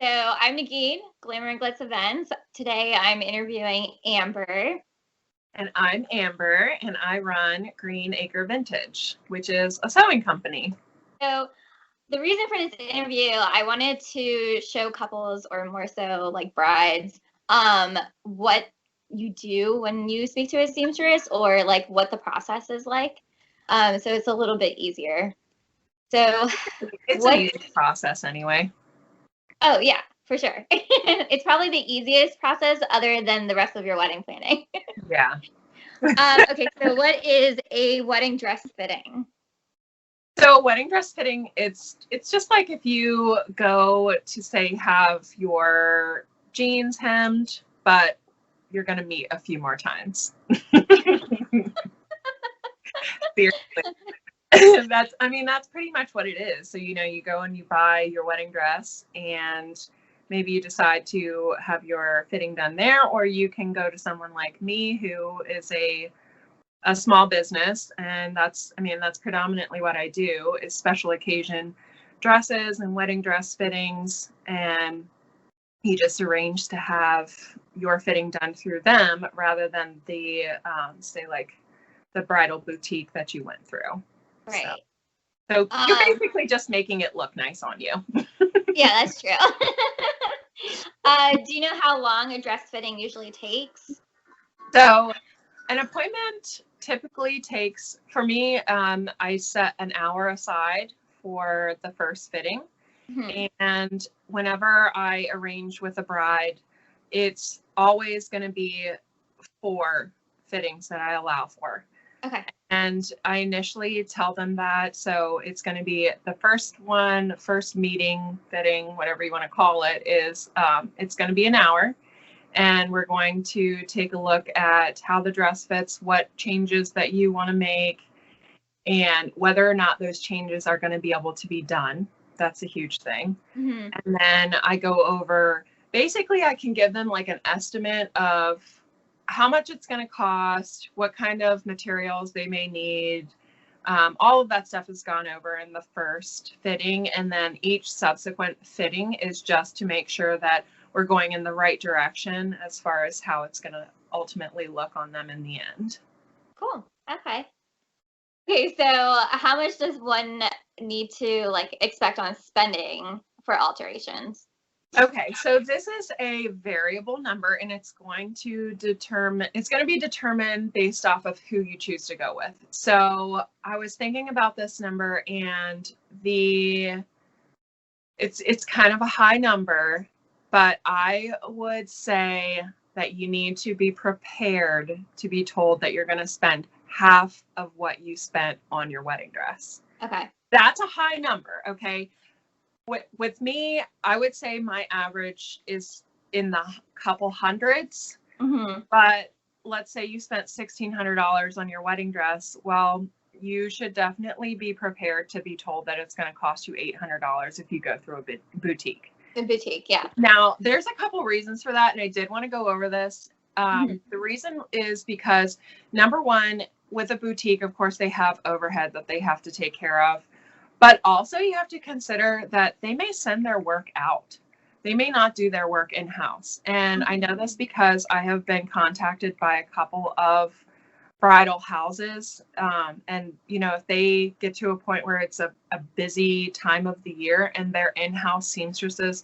So I'm Nagin, Glamour and Glitz Events. Today I'm interviewing Amber. And I'm Amber, and I run Green Acre Vintage, which is a sewing company. So the reason for this interview, I wanted to show couples, or more so like brides, what you do when you speak to a seamstress, or like what the process is like. So it's a little bit easier. So It's an easy process anyway. Oh yeah, for sure. It's probably the easiest process other than the rest of your wedding planning. Yeah. Okay, so what is a wedding dress fitting? So wedding dress fitting, it's just like if you go to say have your jeans hemmed, but you're gonna meet a few more times. Seriously. That's pretty much what it is. So, you go and you buy your wedding dress, and maybe you decide to have your fitting done there, or you can go to someone like me who is a small business, and that's predominantly what I do is special occasion dresses and wedding dress fittings, and you just arrange to have your fitting done through them rather than the say like the bridal boutique that you went through. Right. So you're basically just making it look nice on you. Yeah, that's true. Do you know how long a dress fitting usually takes? So an appointment typically takes, for me, I set an hour aside for the first fitting. Mm-hmm. And whenever I arrange with a bride, it's always going to be 4 fittings that I allow for. Okay. And I initially tell them that. So it's going to be the first one, first meeting, fitting, whatever you want to call it, is it's going to be an hour. And we're going to take a look at how the dress fits, what changes that you want to make, and whether or not those changes are going to be able to be done. That's a huge thing. Mm-hmm. And then I go over, basically I can give them like an estimate of how much it's going to cost, what kind of materials they may need. All of that stuff has gone over in the first fitting, and then each subsequent fitting is just to make sure that we're going in the right direction as far as how it's going to ultimately look on them in the end. Cool. Okay. Okay, so how much does one need to expect on spending for alterations? Okay, so this is a variable number, and it's going to be determined based off of who you choose to go with. So I was thinking about this number, and it's kind of a high number, but I would say that you need to be prepared to be told that you're going to spend half of what you spent on your wedding dress. Okay. That's a high number, okay? With me, I would say my average is in the couple hundreds. Mm-hmm. But let's say you spent $1,600 on your wedding dress. Well, you should definitely be prepared to be told that it's going to cost you $800 if you go through a boutique. A boutique, yeah. Now, there's a couple reasons for that, and I did want to go over this. Mm-hmm. The reason is because, number one, with a boutique, of course, they have overhead that they have to take care of. But also you have to consider that they may send their work out. They may not do their work in-house. And I know this because I have been contacted by a couple of bridal houses. And, if they get to a point where it's a busy time of the year and their in-house seamstresses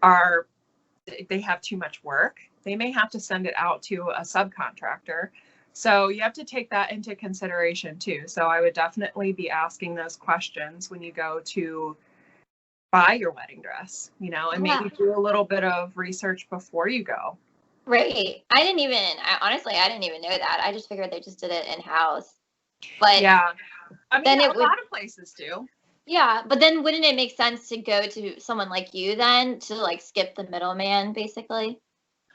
they have too much work, they may have to send it out to a subcontractor. So you have to take that into consideration too. So I would definitely be asking those questions when you go to buy your wedding dress, and maybe do a little bit of research before you go. Right. Honestly, I didn't even know that. I just figured they just did it in-house. But yeah, a lot of places do. Yeah, but then wouldn't it make sense to go to someone like you then to skip the middleman, basically?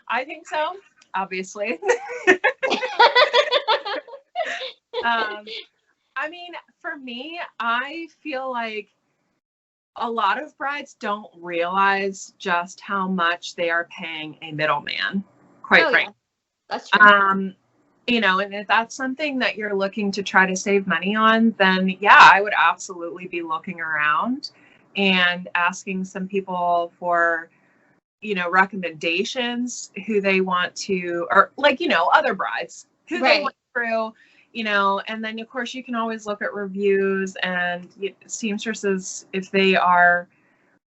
I think so, obviously. For me, I feel like a lot of brides don't realize just how much they are paying a middleman, quite frankly. Yeah. That's true. And if that's something that you're looking to try to save money on, then yeah, I would absolutely be looking around and asking some people for recommendations, who they want to, or like, other brides who they went through, and then of course you can always look at reviews and seamstresses, if they are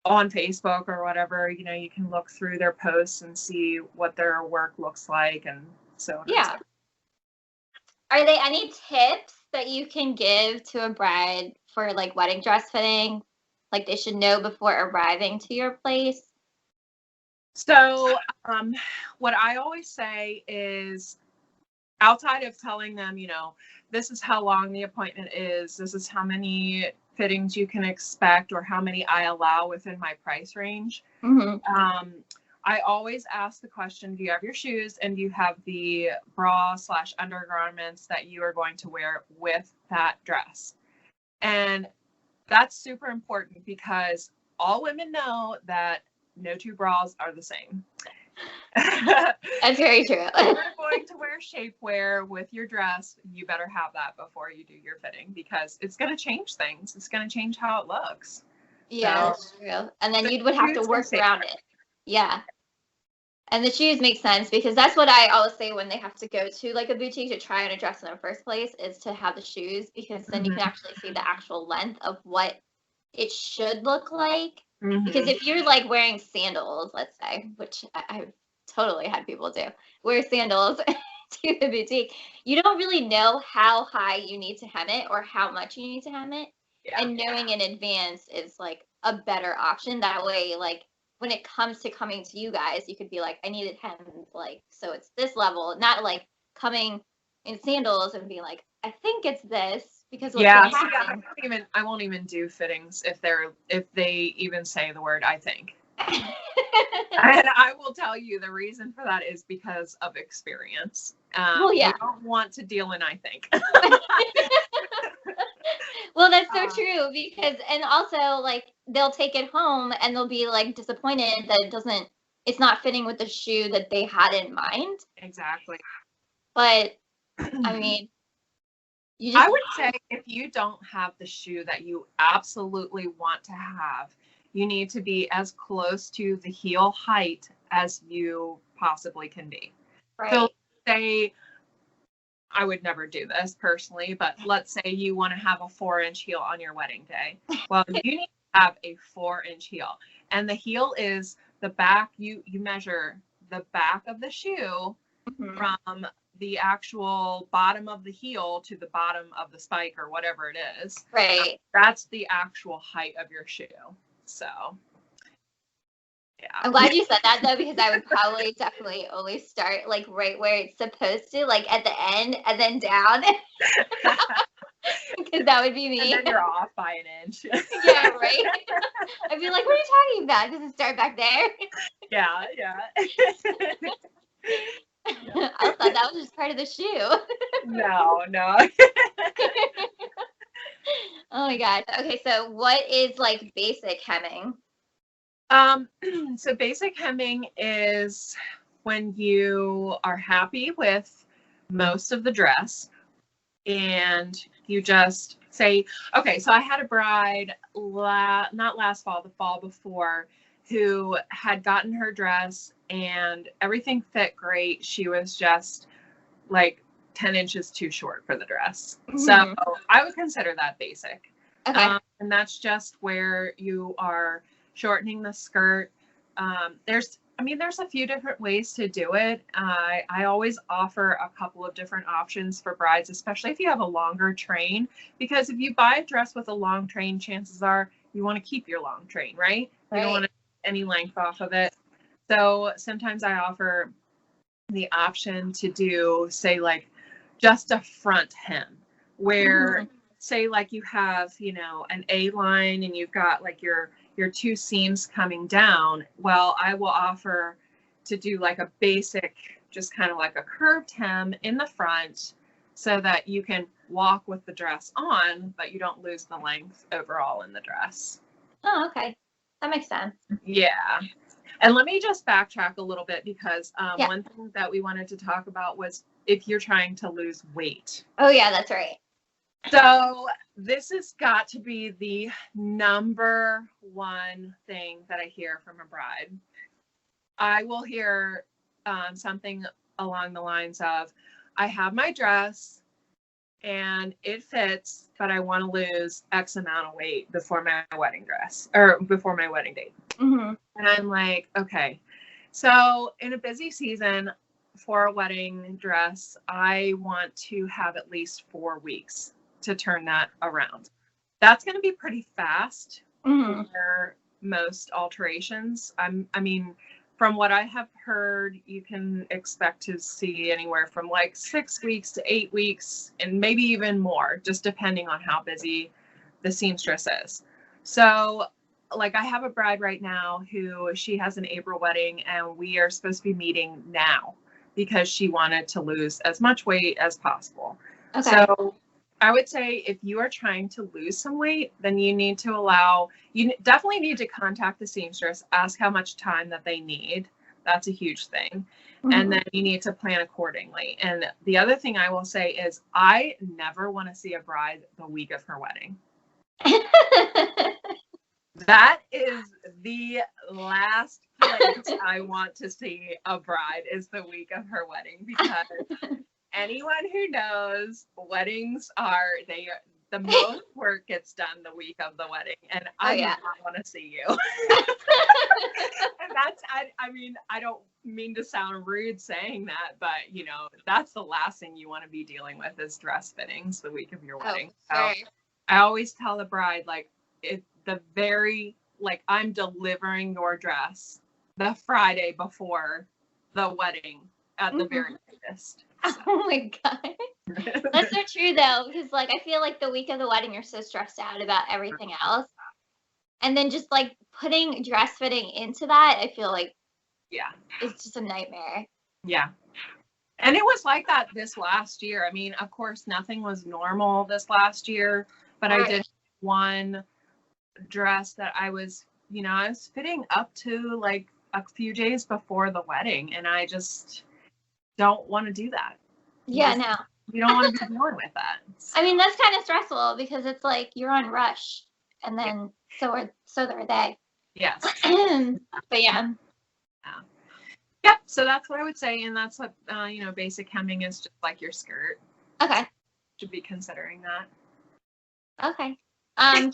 on Facebook or whatever, you can look through their posts and see what their work looks like, and so on. Yeah. Are there any tips that you can give to a bride for like wedding dress fitting, like they should know before arriving to your place? So what I always say is, outside of telling them, this is how long the appointment is, this is how many fittings you can expect, or how many I allow within my price range. I always ask the question, do you have your shoes, and do you have the bra/undergarments that you are going to wear with that dress? And that's super important, because all women know that no two bras are the same. That's very true. If you're going to wear shapewear with your dress, you better have that before you do your fitting, because it's going to change things. It's going to change how it looks. Yeah, that's true. And then you would have to work around it. Yeah. And the shoes make sense, because that's what I always say when they have to go to like a boutique to try on a dress in the first place, is to have the shoes, because then you can actually see the actual length of what it should look like. Because if you're like wearing sandals, let's say, which I've totally had people wear sandals to the boutique, you don't really know how high you need to hem it or how much you need to hem it. Yeah. And knowing in advance is like a better option. That way, like when it comes to coming to you guys, you could be like, I need it hemmed, like, so it's this level, not like coming in sandals and being like, I think it's this, because what's gonna happen. I won't even do fittings if they even say the word I think. And I will tell you the reason for that is because of experience. Well, yeah. You don't want to deal in I think. Well, that's so true, because, and also like they'll take it home and they'll be like disappointed that it's not fitting with the shoe that they had in mind. Exactly. But I mean, I would say if you don't have the shoe that you absolutely want to have, you need to be as close to the heel height as you possibly can be. Right. So say, I would never do this personally, but let's say you want to have a 4-inch heel on your wedding day. Well, you need to have a 4-inch heel, and the heel is the back. You measure the back of the shoe from the actual bottom of the heel to the bottom of the spike, or whatever it is. Right. That's the actual height of your shoe. So, yeah. I'm glad you said that, though, because I would probably definitely always start like right where it's supposed to, like at the end, and then down. Because that would be me. And then you're off by an inch. Yeah, right. I'd be like, what are you talking about? Does it start back there? Yeah. I thought that was just part of the shoe. No. Oh my gosh. Okay, so what is like basic hemming? So basic hemming is when you are happy with most of the dress and you just say, okay, so I had a bride not last fall, the fall before, who had gotten her dress and everything fit great. She was just like 10 inches too short for the dress. So I would consider that basic. Okay. And that's just where you are shortening the skirt. There's a few different ways to do it. I always offer a couple of different options for brides, especially if you have a longer train, because if you buy a dress with a long train, chances are you want to keep your long train, right? You don't want to take any length off of it. So sometimes I offer the option to do, say, like just a front hem, where say like you have, an A line and you've got like your two seams coming down. Well, I will offer to do like a basic, just kind of like a curved hem in the front, so that you can walk with the dress on, but you don't lose the length overall in the dress. Oh, okay. That makes sense. Yeah. And let me just backtrack a little bit, because one thing that we wanted to talk about was if you're trying to lose weight. Oh, yeah, that's right. So this has got to be the number one thing that I hear from a bride. I will hear something along the lines of, I have my dress and it fits, but I want to lose X amount of weight before my wedding dress or before my wedding date. Mm-hmm. And I'm like, okay. So in a busy season for a wedding dress, I want to have at least 4 weeks to turn that around. That's going to be pretty fast for most alterations. I mean, from what I have heard, you can expect to see anywhere from like 6 weeks to 8 weeks, and maybe even more, just depending on how busy the seamstress is. So, like, I have a bride right now who she has an April wedding, and we are supposed to be meeting now because she wanted to lose as much weight as possible. Okay. So I would say if you are trying to lose some weight, then you definitely need to contact the seamstress, ask how much time that they need. That's a huge thing. Mm-hmm. And then you need to plan accordingly. And the other thing I will say is I never want to see a bride the week of her wedding. That is the last place I want to see a bride, is the week of her wedding, because anyone who knows, weddings are the most work gets done the week of the wedding, and I do not want to see you. And that's, I mean, I don't mean to sound rude saying that, but you know, that's the last thing you want to be dealing with is dress fittings the week of your wedding. So I always tell the bride, like, I'm delivering your dress the Friday before the wedding at the very latest. So. Oh my God. That's so true though, because like I feel like the week of the wedding you're so stressed out about everything else. And then just like putting dress fitting into that, I feel like it's just a nightmare. Yeah. And it was like that this last year. I mean, of course, nothing was normal this last year, but I did one dress that I was fitting up to like a few days before the wedding, and I just don't want to do that. Yeah, no. You don't want to be dealing with that. I mean, that's kind of stressful because it's like you're on rush, and then so are they. Yes. But yeah. Yep. So that's what I would say, and that's what basic hemming is, just like your skirt. Okay. Should be considering that. Okay. Can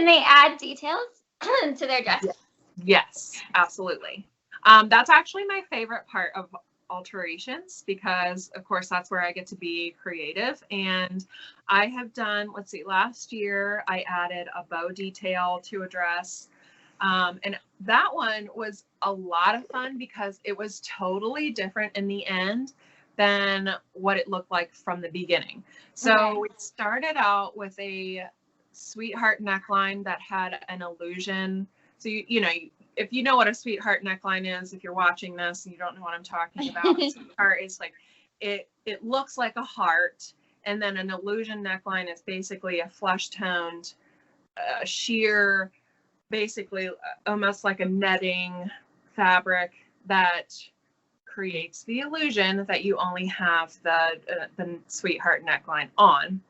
they add details to their dress? Yes, absolutely. That's actually my favorite part of alterations, because of course that's where I get to be creative. And I have done, last year I added a bow detail to a dress. And that one was a lot of fun because it was totally different in the end than what it looked like from the beginning. So we started out with a sweetheart neckline that had an illusion. So, if you know what a sweetheart neckline is, if you're watching this and you don't know what I'm talking about, sweetheart is like, it looks like a heart. And then an illusion neckline is basically a flesh toned, sheer, basically almost like a netting fabric that creates the illusion that you only have the sweetheart neckline on.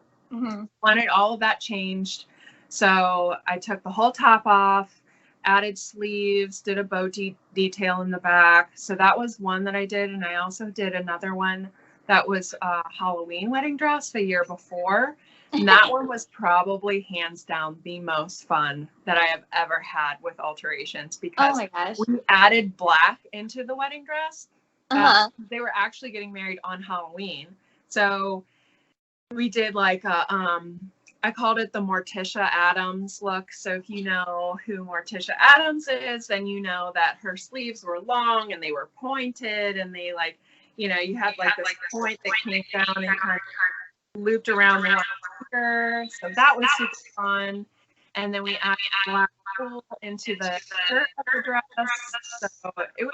Wanted all of that changed. So I took the whole top off, added sleeves, did a bow detail in the back. So that was one that I did. And I also did another one that was a Halloween wedding dress the year before. And that one was probably hands down the most fun that I have ever had with alterations, because we added black into the wedding dress. They were actually getting married on Halloween. So we did like I called it the Morticia Adams look. So if you know who Morticia Adams is, then you know that her sleeves were long and they were pointed, and they you had like this point that came down and kind of looped around the finger. So that was super fun. And then we added black wool into the skirt of the dress. So it was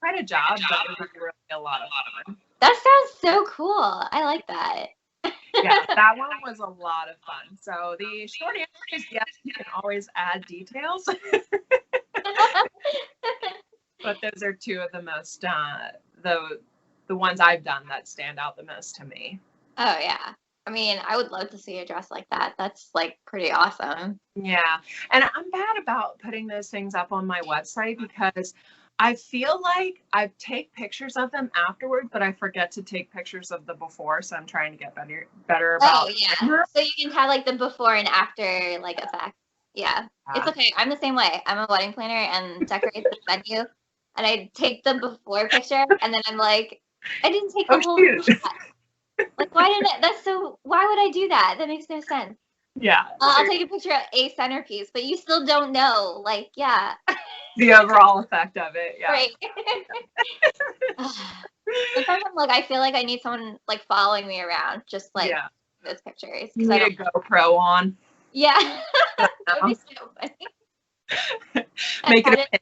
quite a job, but it was really a lot of fun. That sounds so cool. I like that. Yeah, that one was a lot of fun. So the short answer is yes, you can always add details. But those are two of the most, the ones I've done that stand out the most to me. Oh, yeah. I mean, I would love to see a dress like that. That's like pretty awesome. Yeah. And I'm bad about putting those things up on my website because I feel like I take pictures of them afterward, but I forget to take pictures of the before. So I'm trying to get better Oh about yeah. So you can have like the before and after like effect. Yeah. It's okay. I'm the same way. I'm a wedding planner and decorate the venue. And I take the before picture and then I'm like, I didn't take the whole shot. Like why would I do that? That makes no sense. Yeah. I'll take a picture of a centerpiece, but you still don't know. Like, yeah. The overall effect of it. Yeah. Right. Sometimes I'm like, I feel like I need someone like following me around, just like those pictures. You need a GoPro on. Yeah. That would be so funny. Make it a pin.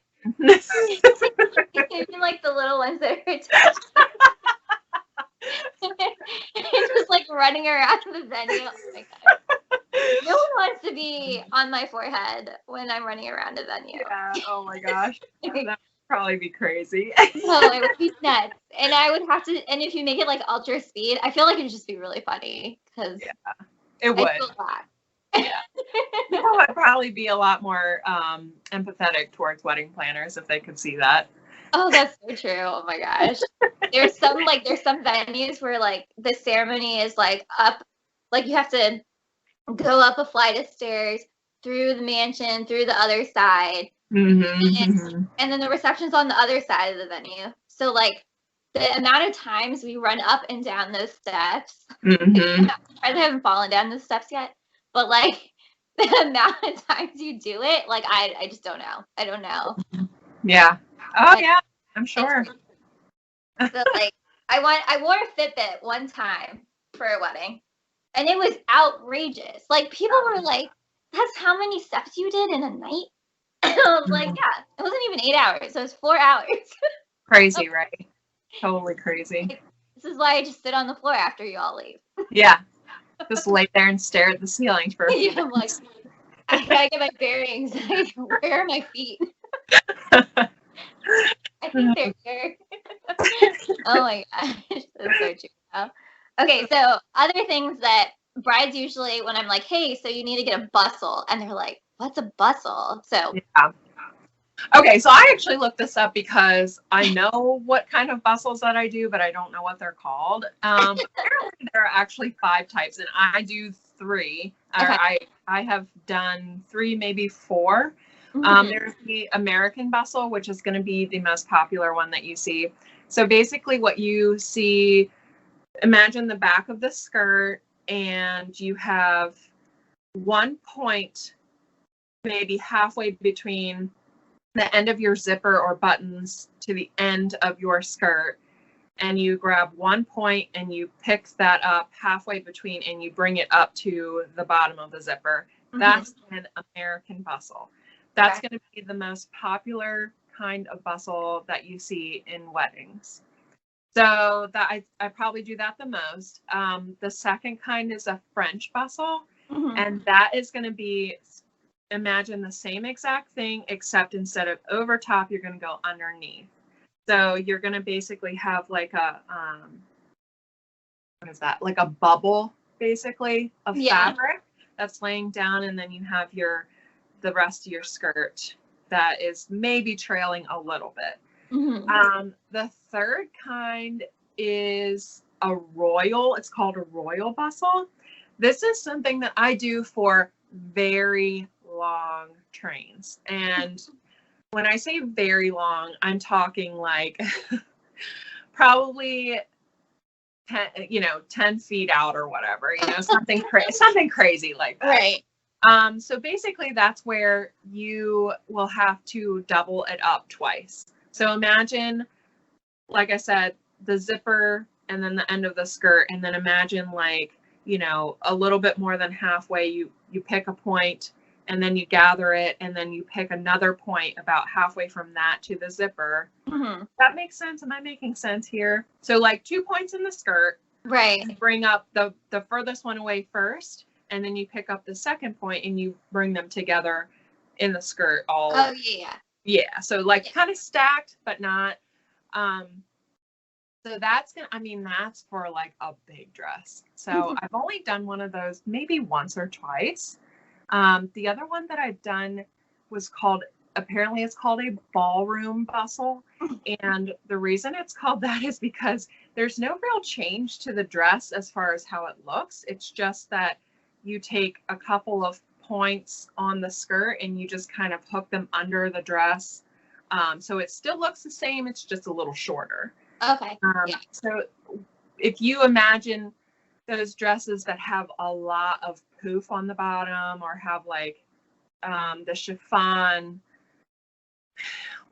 Even like the little ones that are attached. Just like running around the venue. Oh my god. No one wants to be on my forehead when I'm running around a venue. Yeah. Oh my gosh. That would probably be crazy. No, it would be nuts. And I would have to, and if you make it like ultra speed, I feel like it would just be really funny because it would. Yeah. People would probably be a lot more empathetic towards wedding planners if they could see that. Oh, that's so true. Oh my gosh. There's some venues where like the ceremony is like up, like you have to go up a flight of stairs through the mansion, through the other side. And then the reception's on the other side of the venue. So like the amount of times we run up and down those steps, I haven't fallen down those steps yet, but like the amount of times you do it, like I just don't know. I don't know. Yeah. Oh yeah, I'm sure. So like I wore a Fitbit one time for a wedding, and it was outrageous. Like people were like, "That's how many steps you did in a night?" I was like, "Yeah, it wasn't even 8 hours. So it was 4 hours." Crazy, right? Totally crazy. Like, this is why I just sit on the floor after you all leave. Yeah, just lay there and stare at the ceiling for a few I'm like, I gotta get my bearings. Where are my feet? I think they're here. Oh my gosh, that's so true. Okay, so other things that brides usually, when I'm like, hey, so you need to get a bustle, and they're like, what's a bustle? So okay, so I actually looked this up because I know what kind of bustles that I do, but I don't know what they're called. Apparently there are actually 5 types, and I do 3. Okay. I have done 3, maybe 4. There's the American bustle, which is going to be the most popular one that you see. So basically what you see, imagine the back of the skirt and you have one point maybe halfway between the end of your zipper or buttons to the end of your skirt, and you grab one point and you pick that up halfway between and you bring it up to the bottom of the zipper. That's an American bustle. That's going to be the most popular kind of bustle that you see in weddings. So that I probably do that the most. The second kind is a French bustle, and that is going to be, imagine the same exact thing, except instead of over top, you're going to go underneath. So you're going to basically have like a, what is that? Like a bubble, basically, of fabric that's laying down, and then you have the rest of your skirt that is maybe trailing a little bit. The third kind is a royal. It's called a royal bustle. This is something that I do for very long trains. And when I say very long, I'm talking like probably 10 feet out or whatever, something crazy like that. Right. So basically that's where you will have to double it up twice. So imagine, like I said, the zipper and then the end of the skirt, and then imagine like, a little bit more than halfway, you pick a point and then you gather it, and then you pick another point about halfway from that to the zipper. That makes sense? Am I making sense here? So like 2 points in the skirt. Right. You bring up the furthest one away first, and then you pick up the second point and you bring them together in the skirt all. Oh yeah. Yeah. So like kind of stacked, but not. So that's that's for like a big dress. So I've only done one of those maybe once or twice. The other one that I've done was apparently it's called a ballroom bustle. And the reason it's called that is because there's no real change to the dress as far as how it looks. It's just that you take a couple of points on the skirt and you just kind of hook them under the dress. So it still looks the same. It's just a little shorter. Okay. Yeah. So if you imagine those dresses that have a lot of poof on the bottom or have like the chiffon,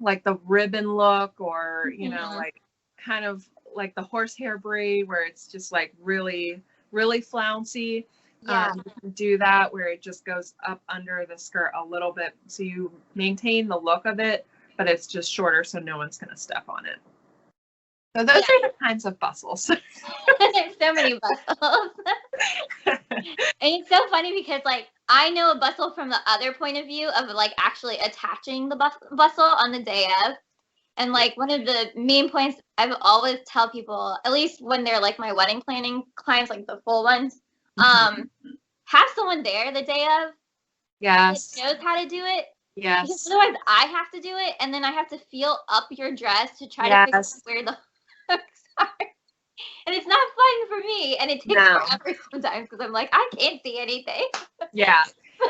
like the ribbon look, or, you know, like kind of like the horsehair brie where it's just like really, really flouncy. Yeah. You can do that where it just goes up under the skirt a little bit. So you maintain the look of it, but it's just shorter so no one's going to step on it. So those are the kinds of bustles. There's so many bustles. And it's so funny because like I know a bustle from the other point of view of like actually attaching the bustle on the day of. And like one of the main points I've always tell people, at least when they're like my wedding planning clients, like the full ones, have someone there the day of. Yes. That knows how to do it. Yes. Because otherwise I have to do it, and then I have to feel up your dress to try to figure out where the hooks are. And it's not fun for me, and it takes forever sometimes because I'm like, I can't see anything. Yeah.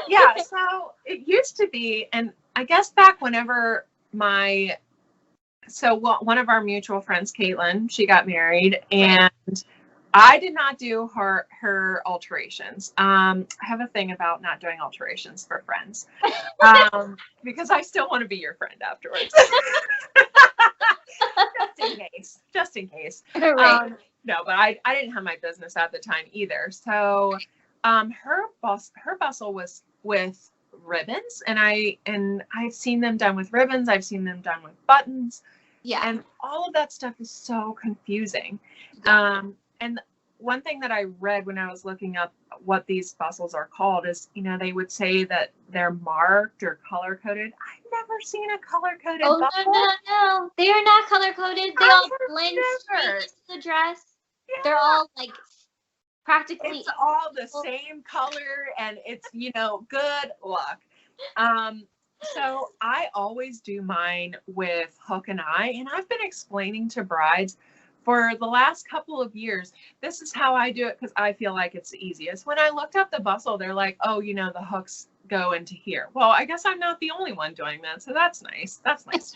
Yeah. So it used to be, and I guess back whenever one of our mutual friends, Caitlin, she got married, and I did not do her alterations. I have a thing about not doing alterations for friends because I still want to be your friend afterwards. Just in case. Right. No, but I didn't have my business at the time either. So her bustle was with ribbons, and I've seen them done with ribbons. I've seen them done with buttons. Yeah. And all of that stuff is so confusing. And one thing that I read when I was looking up what these bustles are called is, you know, they would say that they're marked or color coded. I've never seen a color coded bustle. No. They are not color coded. They all blend straight into the dress. Yeah. They're all like practically. It's all the same color, and it's, you know, good luck. So I always do mine with hook and eye, and I've been explaining to brides for the last couple of years, this is how I do it because I feel like it's the easiest. When I looked up the bustle, they're like, oh, you know, the hooks go into here. Well, I guess I'm not the only one doing that, so that's nice. That's nice.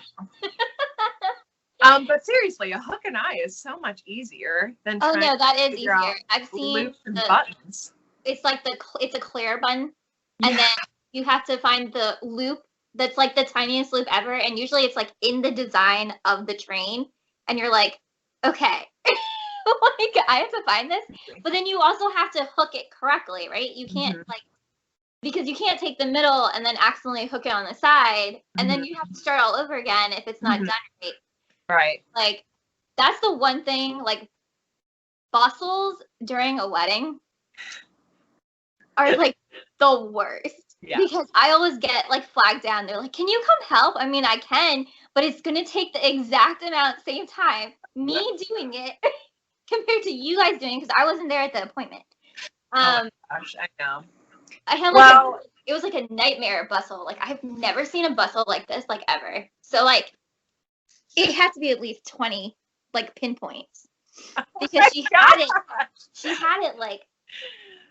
But seriously, a hook and eye is so much easier than trying that is easier. I've seen loops and buttons. It's like it's a clear button, and then you have to find the loop that's like the tiniest loop ever, and usually it's like in the design of the train, and you're like, okay, like I have to find this, but then you also have to hook it correctly, right? You can't because you can't take the middle and then accidentally hook it on the side, and then you have to start all over again if it's not done right. Right. Like that's the one thing, like bustles during a wedding are like the worst. Yeah. Because I always get like flagged down. They're like, can you come help? I mean, I can, but it's going to take the exact amount, same time, me doing it compared to you guys doing it because I wasn't there at the appointment. Oh my gosh, I know. I had like it was like a nightmare bustle. Like I've never seen a bustle like this, like ever. So like it had to be at least 20 like pinpoints because she had it like,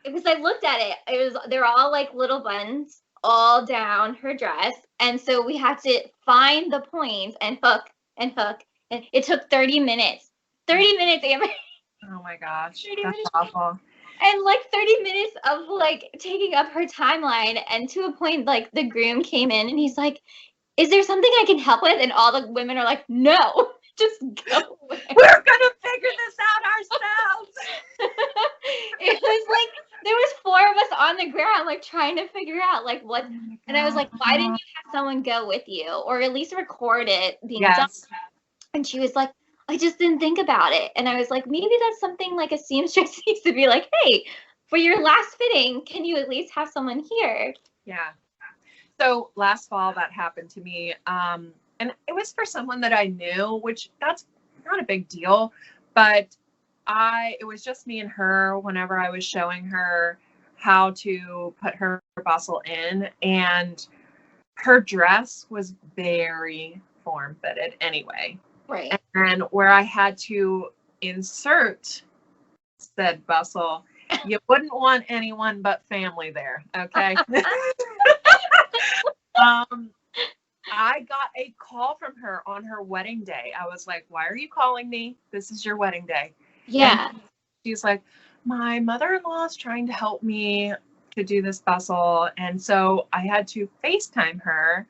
because I looked at it, they're all like little buttons all down her dress, and so we had to find the points and hook, and it took 30 minutes. 30 minutes, Amber. Oh my gosh, that's awful. And like 30 minutes of like taking up her timeline, and to a point like the groom came in and he's like, is there something I can help with? And all the women are like, no, just go away. We're gonna figure this out ourselves. It was like there was 4 of us on the ground like trying to figure out like what, and I was like, why didn't you have someone go with you or at least record it being done? And she was like, I just didn't think about it. And I was like, maybe that's something like a seamstress needs to be like, hey, for your last fitting, can you at least have someone here? Yeah. So last fall that happened to me, and it was for someone that I knew, which that's not a big deal, But it was just me and her whenever I was showing her how to put her bustle in, and her dress was very form fitted anyway. Right. And where I had to insert said bustle, you wouldn't want anyone but family there, okay? I got a call from her on her wedding day. I was like, why are you calling me? This is your wedding day. Yeah. And she's like, my mother-in-law is trying to help me to do this bustle. And so I had to FaceTime her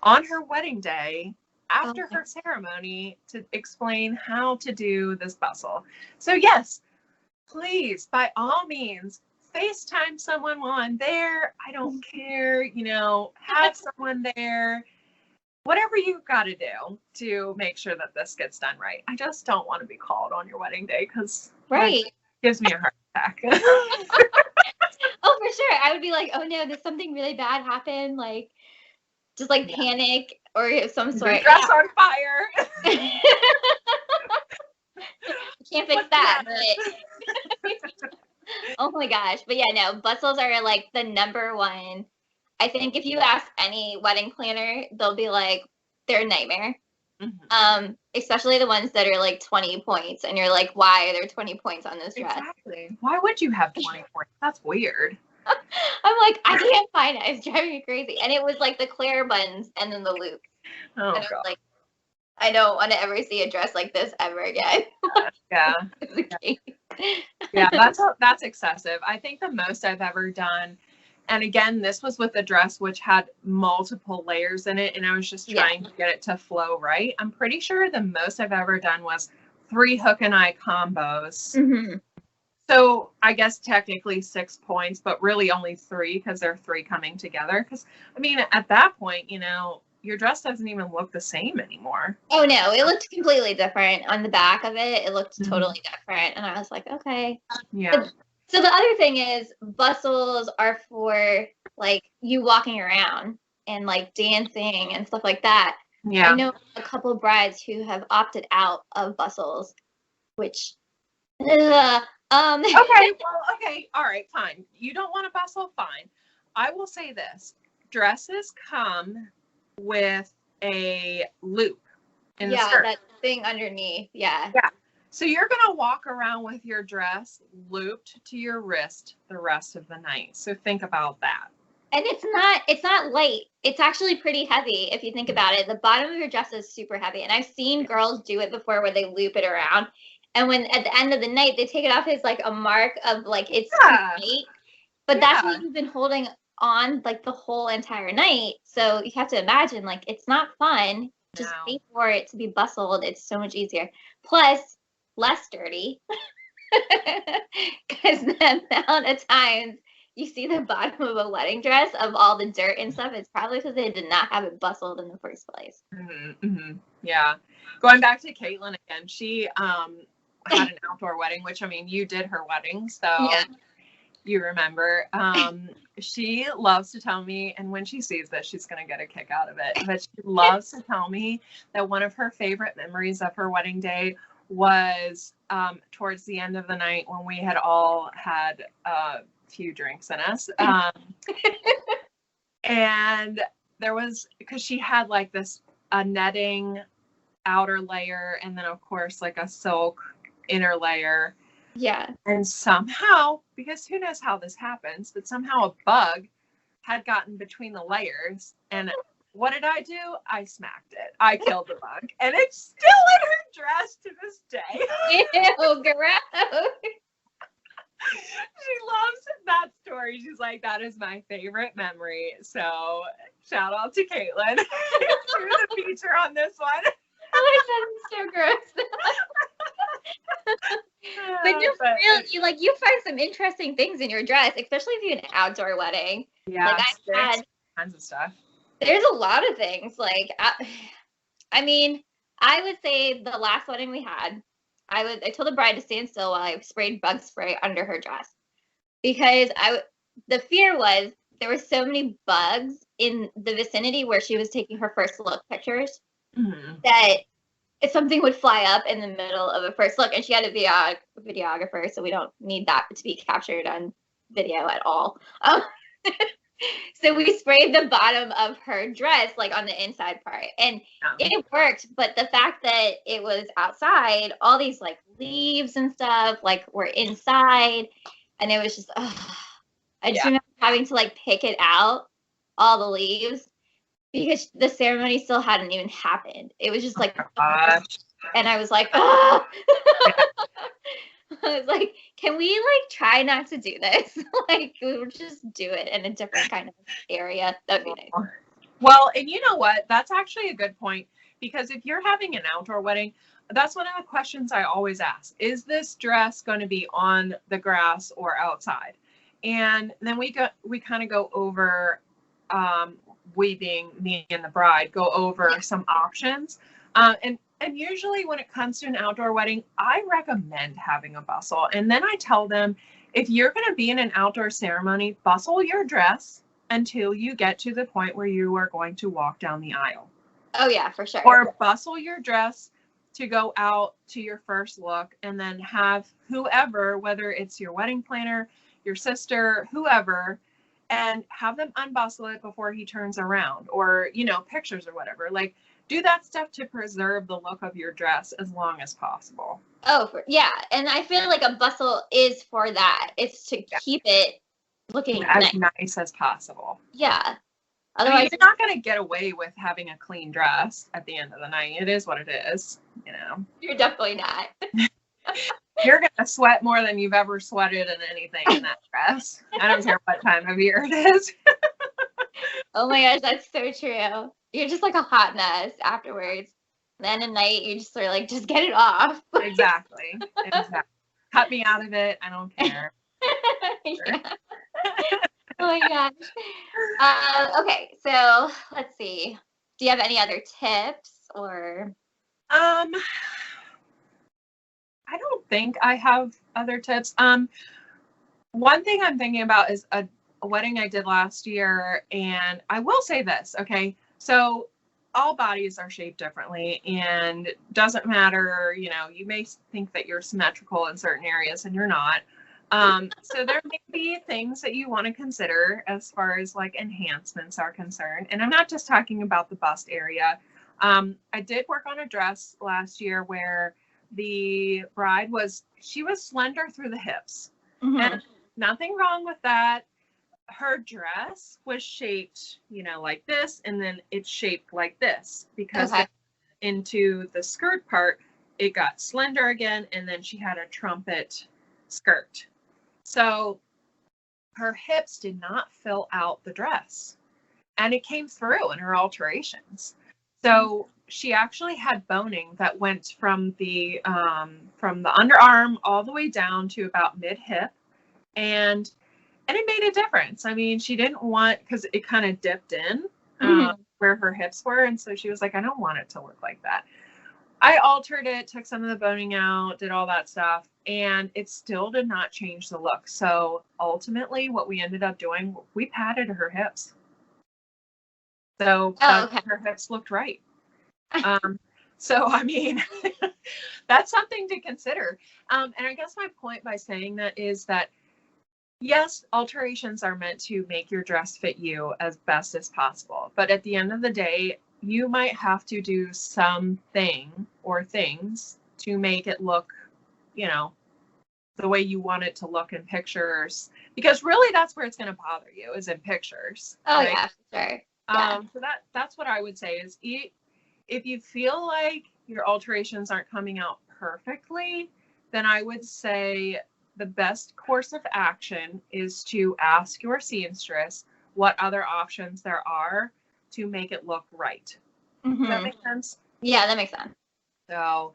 on her wedding day after her ceremony to explain how to do this bustle. So yes, please, by all means, FaceTime someone while I'm there. I don't care, have someone there. Whatever you've got to do to make sure that this gets done right. I just don't want to be called on your wedding day because right. it gives me a heart attack. Oh, for sure. I would be like, oh no, there's something really bad happened. Like, just like panic or some sort. The dress on fire. Can't fix that. But oh my gosh. But yeah, no, bustles are like the number one. I think if you ask any wedding planner, they'll be like, they're a nightmare. Mm-hmm. Especially the ones that are like 20 points. And you're like, why are there 20 points on this dress? Exactly. Why would you have 20 points? That's weird. I'm like, I can't find it. It's driving me crazy. And it was like the Claire buttons and then the loop. Oh, and I God. Like, I don't want to ever see a dress like this ever again. Yeah. Yeah, that's excessive. I think the most I've ever done, and again, this was with a dress which had multiple layers in it, and I was just trying to get it to flow right. I'm pretty sure the most I've ever done was 3 hook and eye combos. Mm-hmm. So I guess technically 6 points, but really only 3 because there are 3 coming together. Because, I mean, at that point, your dress doesn't even look the same anymore. Oh, no. It looked completely different. On the back of it, it looked totally different. And I was like, okay. Yeah. So the other thing is bustles are for, like, you walking around and, like, dancing and stuff like that. Yeah. I know a couple of brides who have opted out of bustles, which... Okay, well, okay. All right, fine. You don't want a bustle? Fine. I will say this. Dresses come with a loop in the skirt. Yeah, that thing underneath. Yeah. Yeah. So you're going to walk around with your dress looped to your wrist the rest of the night. So think about that. And it's not light. It's actually pretty heavy if you think about it. The bottom of your dress is super heavy. And I've seen girls do it before where they loop it around. And when at the end of the night, they take it off as like a mark of like it's too late. But that's what you've been holding on like the whole entire night. So you have to imagine like it's not fun. Just pay for it to be bustled. It's so much easier. Plus, less dirty. Because the amount of times you see the bottom of a wedding dress of all the dirt and stuff, it's probably because they did not have it bustled in the first place. Mm-hmm, mm-hmm. Yeah. Going back to Caitlin again, she had an outdoor wedding, which, I mean, you did her wedding, so you remember. She loves to tell me, and when she sees this, she's going to get a kick out of it, but she loves to tell me that one of her favorite memories of her wedding day was towards the end of the night when we had all had a few drinks in us. And there was, because she had like a netting outer layer and then of course like a silk inner layer. Yeah. And somehow, because who knows how this happens, but somehow a bug had gotten between the layers. And what did I do? I smacked it. I killed the bug. And it's still in her dress to this day. Ew, gross. She loves that story. She's like, that is my favorite memory. So shout out to Caitlin. She was a feature on this one. Oh, that's so gross. But you find some interesting things in your dress, especially if you have an outdoor wedding. Yeah, like I've had kinds of stuff. There's a lot of things. Like, I mean, I would say the last wedding we had, I told the bride to stand still while I sprayed bug spray under her dress because the fear was there were so many bugs in the vicinity where she was taking her first look pictures that something would fly up in the middle of a first look, and she had a videographer, so we don't need that to be captured on video at all. So we sprayed the bottom of her dress, like on the inside part, and it worked. But the fact that it was outside, all these like leaves and stuff like were inside, and it was just, I just remember having to like pick it out, all the leaves, because the ceremony still hadn't even happened. It was just like, and I was like, I was like, can we like try not to do this? Like, we'll just do it in a different kind of area. That'd be nice. Well, and you know what? That's actually a good point, because if you're having an outdoor wedding, that's one of the questions I always ask. Is this dress going to be on the grass or outside? And then we kind of go over, we being me and the bride, go over some options. And usually when it comes to an outdoor wedding, I recommend having a bustle. And then I tell them, if you're going to be in an outdoor ceremony, bustle your dress until you get to the point where you are going to walk down the aisle. Oh, yeah, for sure. Or bustle your dress to go out to your first look, and then have whoever, whether it's your wedding planner, your sister, whoever, and have them unbustle it before he turns around, or, you know, pictures or whatever. Like, do that stuff to preserve the look of your dress as long as possible. Oh, yeah. And I feel like a bustle is for that. It's to keep it looking as nice as possible. Yeah. Otherwise, I mean, you're not going to get away with having a clean dress at the end of the night. It is what it is, you know. You're definitely not. You're going to sweat more than you've ever sweated in anything in that dress. I don't care what time of year it is. Oh my gosh, that's so true. You're just like a hot mess afterwards. Then at night, you just sort of like, just get it off. Exactly. Cut me out of it. I don't care. Yeah. Oh my gosh. Okay, so let's see. Do you have any other tips or? I don't think I have other tips. One thing I'm thinking about is a wedding I did last year, and I will say this, okay? So all bodies are shaped differently, and doesn't matter, you know, you may think that you're symmetrical in certain areas and you're not. So there may be things that you want to consider as far as like enhancements are concerned. And I'm not just talking about the bust area. I did work on a dress last year where the bride was slender through the hips. Mm-hmm. And nothing wrong with that. Her dress was shaped, you know, like this, and then it's shaped like this, because into the skirt part, it got slender again, and then she had a trumpet skirt. So her hips did not fill out the dress, and it came through in her alterations. So she actually had boning that went from the underarm all the way down to about mid-hip, and it made a difference. I mean, she didn't want, because it kind of dipped in where her hips were, and so she was like, I don't want it to look like that. I altered it, took some of the boning out, did all that stuff, and it still did not change the look. So ultimately, what we ended up doing, we padded her hips. So her hips looked right. So, I mean, that's something to consider. And I guess my point by saying that is that, yes, alterations are meant to make your dress fit you as best as possible. But at the end of the day, you might have to do something or things to make it look, you know, the way you want it to look in pictures. Because really, that's where it's going to bother you, is in pictures. Oh, right? Yeah, sure. Yeah. So that's what I would say is, if you feel like your alterations aren't coming out perfectly, then I would say the best course of action is to ask your seamstress what other options there are to make it look right. Mm-hmm. Does that make sense? Yeah, that makes sense. So,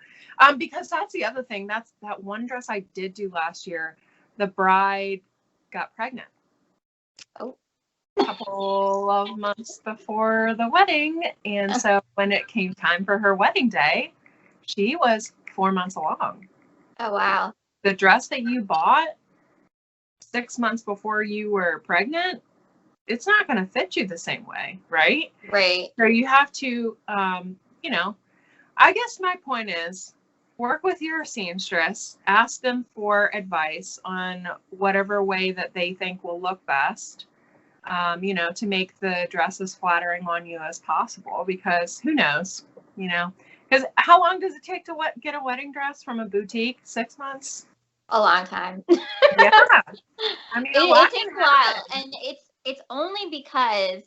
because that's the other thing, that one dress I did do last year, the bride got pregnant. Oh. A couple of months before the wedding. And so when it came time for her wedding day, she was 4 months along. Oh, wow. The dress that you bought 6 months before you were pregnant, it's not going to fit you the same way, right? Right. So you have to, you know, I guess my point is work with your seamstress, ask them for advice on whatever way that they think will look best, to make the dress as flattering on you as possible, because who knows, because how long does it take to get a wedding dress from a boutique? 6 months? A long time. Yeah. I mean, It takes a while, and it's only because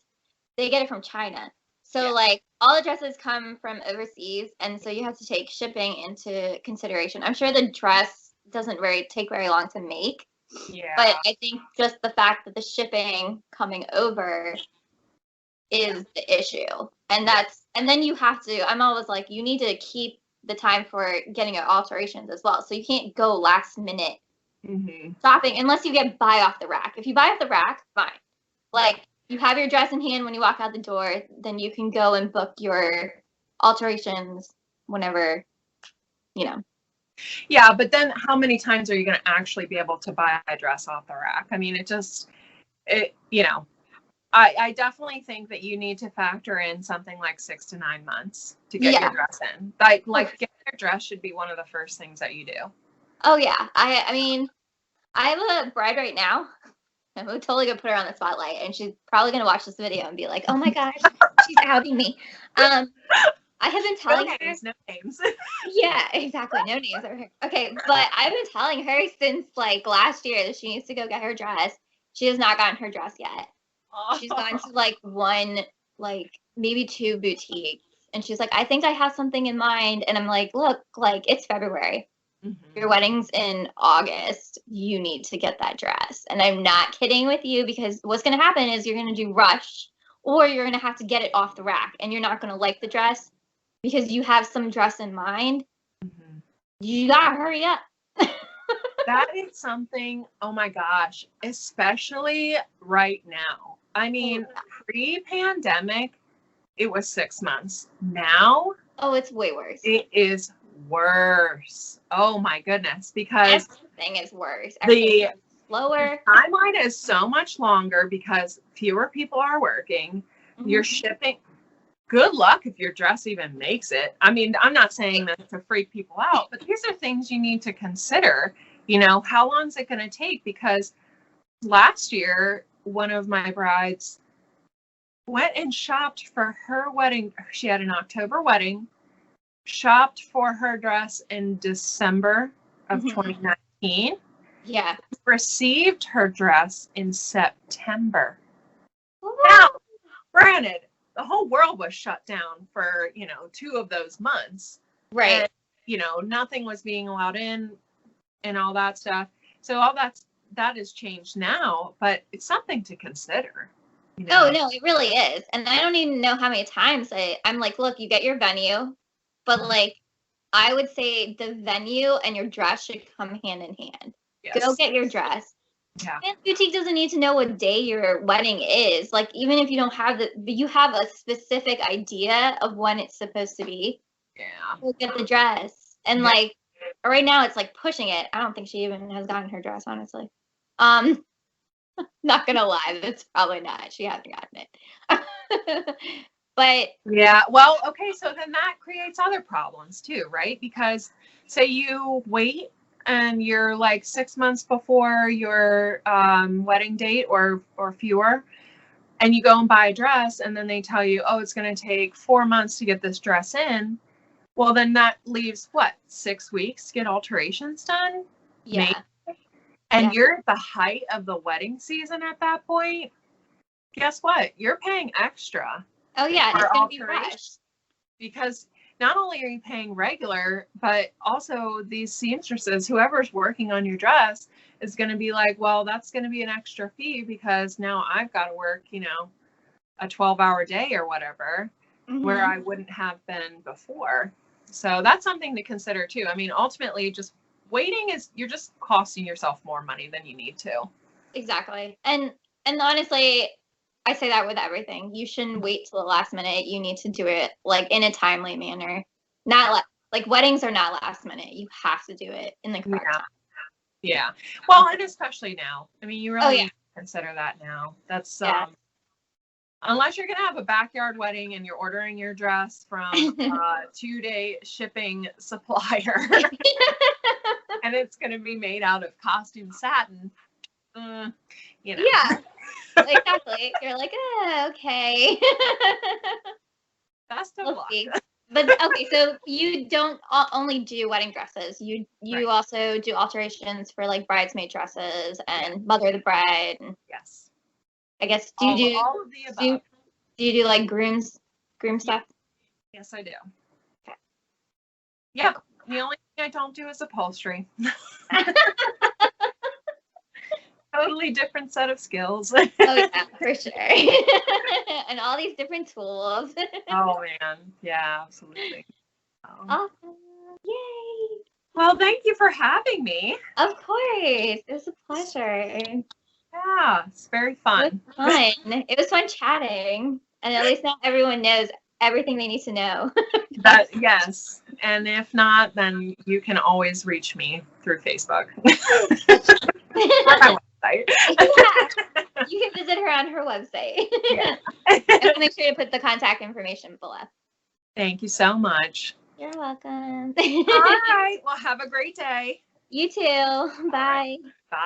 they get it from China. So like all the dresses come from overseas, and so you have to take shipping into consideration. I'm sure the dress doesn't take very long to make. Yeah. But I think just the fact that the shipping coming over is the issue. And then you have to, I'm always like, you need to keep the time for getting your alterations as well. So you can't go last minute shopping unless you buy off the rack. If you buy off the rack, fine. Like you have your dress in hand when you walk out the door, then you can go and book your alterations whenever, Yeah, but then how many times are you going to actually be able to buy a dress off the rack? I mean, I definitely think that you need to factor in something like 6 to 9 months to get your dress in. Like getting your dress should be one of the first things that you do. Oh yeah. I mean, I have a bride right now. I'm totally gonna put her on the spotlight, and she's probably gonna watch this video and be like, "Oh my gosh, she's outing me." I have been telling her. No names. Yeah, exactly. No names over here. Okay, but I've been telling her since like last year that she needs to go get her dress. She has not gotten her dress yet. Oh. She's gone to like one, like maybe 2 boutiques, and she's like, "I think I have something in mind." And I'm like, "Look, like it's February. Your wedding's in August. You need to get that dress." And I'm not kidding with you, because what's going to happen is you're going to do rush, or you're going to have to get it off the rack, and you're not going to like the dress because you have some dress in mind. You got to hurry up. That is something, oh my gosh, especially right now. I mean, pre-pandemic, it was 6 months. Now, it's way worse. It is worse. Oh my goodness, because everything is worse. Everything is slower. The timeline is so much longer because fewer people are working. You're shipping. Good luck if your dress even makes it. I mean, I'm not saying that to freak people out, but these are things you need to consider. How long is it going to take? Because last year, one of my brides went and shopped for her wedding. She had an October wedding. Shopped for her dress in December of 2019. Yeah. Received her dress in September. Now, granted, the whole world was shut down for, 2 of those months. Right. And, nothing was being allowed in and all that stuff. So all that has changed now, but it's something to consider. Oh, no, it really is. And I don't even know how many times I'm like, look, you get your venue. But like, I would say the venue and your dress should come hand in hand. Yes. Go get your dress. Yeah. And boutique doesn't need to know what day your wedding is. Like, even if you don't have you have a specific idea of when it's supposed to be. Yeah. Go get the dress. And like, right now it's like pushing it. I don't think she even has gotten her dress, honestly. Not gonna lie, that's probably not. She hasn't gotten it. But yeah, well, okay, so then that creates other problems too, right? Because say you wait and you're like 6 months before your wedding date or fewer, and you go and buy a dress, and then they tell you, oh, it's going to take 4 months to get this dress in. Well, then that leaves 6 weeks to get alterations done? Yeah. Maybe. And you're at the height of the wedding season at that point. Guess what? You're paying extra. Oh yeah, it's going to be rushed. Because not only are you paying regular, but also these seamstresses, whoever's working on your dress, is going to be like, well, that's going to be an extra fee because now I've got to work, a 12-hour day or whatever, where I wouldn't have been before. So that's something to consider too. I mean, ultimately, just waiting you're just costing yourself more money than you need to. Exactly. And honestly, I say that with everything. You shouldn't wait till the last minute. You need to do it like in a timely manner. Not like weddings are not last minute. You have to do it in the correct time. Yeah. Well, and especially now. I mean, you really need to consider that now. That's Unless you're going to have a backyard wedding and you're ordering your dress from a 2-day shipping supplier and it's going to be made out of costume satin, you know. Yeah, exactly. You're like, okay. Best of We'll luck. see. But okay, so you don't only do wedding dresses. You Right. also do alterations for like bridesmaid dresses and mother of the bride. And Yes. I guess All of the above. Do you do like groom stuff? Yes, I do. Okay. Yeah. The only thing I don't do is upholstery. Totally different set of skills. Oh yeah, for sure. And all these different tools. Oh man. Yeah, absolutely. Awesome. Yay. Well, thank you for having me. Of course. It was a pleasure. Yeah, it's very fun. It was fun. It was fun chatting. And at least now everyone knows everything they need to know. Yes. And if not, then you can always reach me through Facebook. Or my website. Yeah. You can visit her on her website. Yeah. I'll make sure to put the contact information below. Thank you so much. You're welcome. All right. Well, have a great day. You too. Bye. Bye.